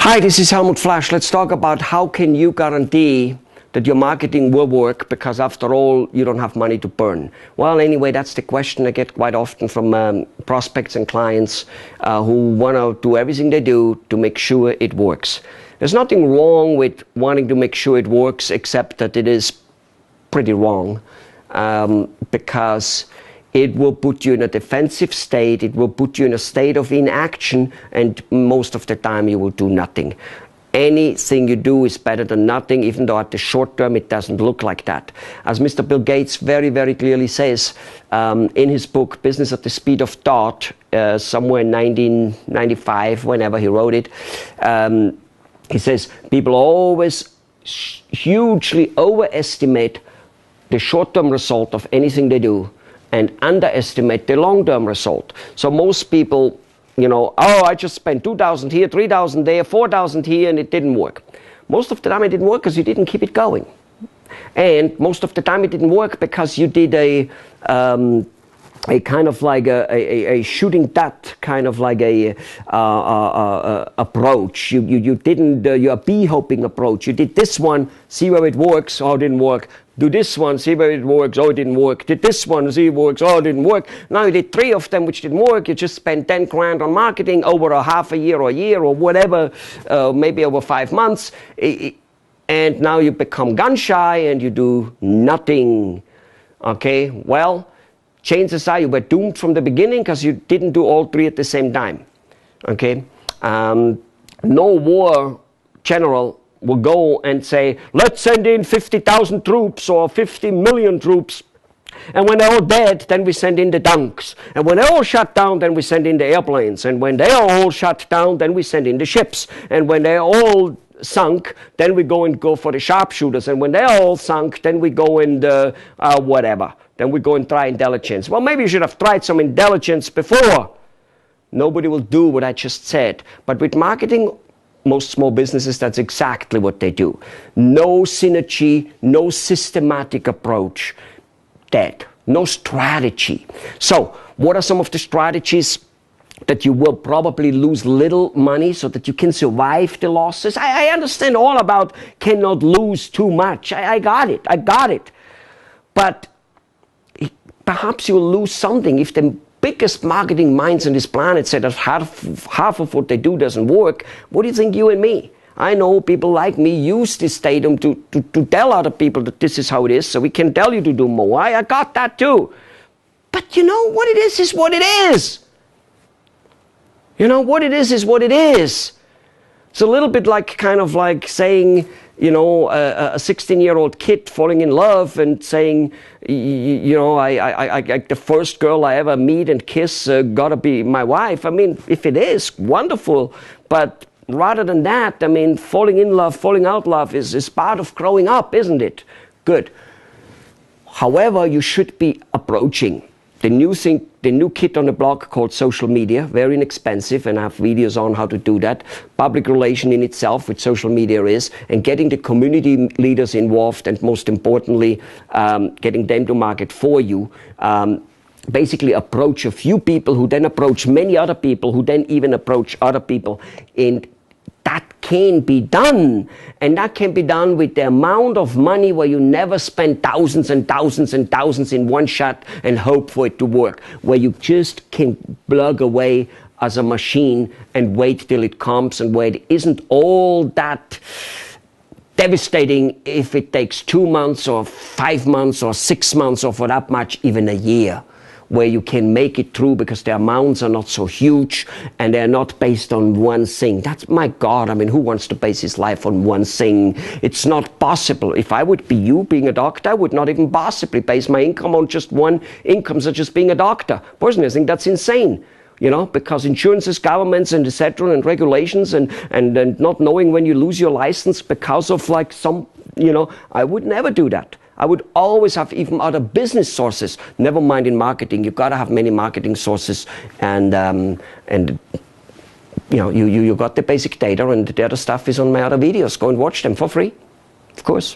Hi, this is H.Flasch. Let's talk about how can you guarantee that your marketing will work, because after all, you don't have money to burn. Well, anyway, that's the question I get quite often from prospects and clients who want to do everything they do to make sure it works. There's nothing wrong with wanting to make sure it works, except that it is pretty wrong, because it will put you in a defensive state, it will put you in a state of inaction, and most of the time you will do nothing. Anything you do is better than nothing, even though at the short term it doesn't look like that. As Mr. Bill Gates very, very clearly says in his book, Business at the Speed of Thought, somewhere in 1995, whenever he wrote it, he says, people always hugely overestimate the short-term result of anything they do and underestimate the long-term result. So most people, you know, oh, I just spent 2,000 here, 3,000 there, 4,000 here, and it didn't work. Most of the time it didn't work because you didn't keep it going. And most of the time it didn't work because you did a kind of like a shooting that kind of like a approach. You didn't, your bee hoping approach. You did this one, see where it works, oh, it didn't work. Do this one, see where it works, oh, it didn't work. Did this one, see it works, oh, it didn't work. Now you did 3 of them which didn't work. You just spent 10 grand on marketing over a half a year or a year or whatever, maybe over 5 months. And now you become gun shy and you do nothing. Okay, well, chances are you were doomed from the beginning because you didn't do all 3 at the same time. Okay, no war general will go and say, let's send in 50,000 troops or 50 million troops. And when they're all dead, then we send in the tanks. And when they're all shut down, then we send in the airplanes. And when they are all shut down, then we send in the ships. And when they're all sunk, then we go for the sharpshooters. And when they're all sunk, then we go in the whatever. Then we go and try intelligence. Well, maybe you should have tried some intelligence before. Nobody will do what I just said. But with marketing, most small businesses, that's exactly what they do. No synergy, no systematic approach. Dead. No strategy. So, what are some of the strategies that you will probably lose little money so that you can survive the losses? I understand all about cannot lose too much. I got it. But perhaps you'll lose something if the biggest marketing minds on this planet say that half of what they do doesn't work. What do you think, you and me? I know people like me use this datum to tell other people that this is how it is, so we can tell you to do more. I got that too. But you know, what it is what it is. You know, what it is what it is. It's a little bit like kind of like saying, you know, a 16-year-old kid falling in love and saying, you know, I the first girl I ever meet and kiss gotta be my wife. I mean, if it is, wonderful. But rather than that, I mean, falling in love, falling out love is part of growing up, isn't it? Good. However, you should be approaching the new thing, the new kid on the block called social media, very inexpensive, and I have videos on how to do that. Public relation in itself, which social media is, and getting the community leaders involved, and most importantly, getting them to market for you. Basically approach a few people who then approach many other people who then even approach other people. And that can be done, and that can be done with the amount of money where you never spend thousands and thousands and thousands in one shot and hope for it to work, where you just can plug away as a machine and wait till it comes, and where it isn't all that devastating if it takes 2 months or 5 months or 6 months or for that much, even a year, where you can make it through because the amounts are not so huge and they're not based on one thing. That's, my God, I mean, who wants to base his life on one thing? It's not possible. If I would be you being a doctor, I would not even possibly base my income on just one income, such as being a doctor. Personally, I think that's insane. You know, because insurances, governments, and etc., and regulations, and not knowing when you lose your license because of like some, you know, I would never do that. I would always have even other business sources. Never mind in marketing. You've got to have many marketing sources, and you know, you got the basic data, and the other stuff is on my other videos. Go and watch them for free, of course.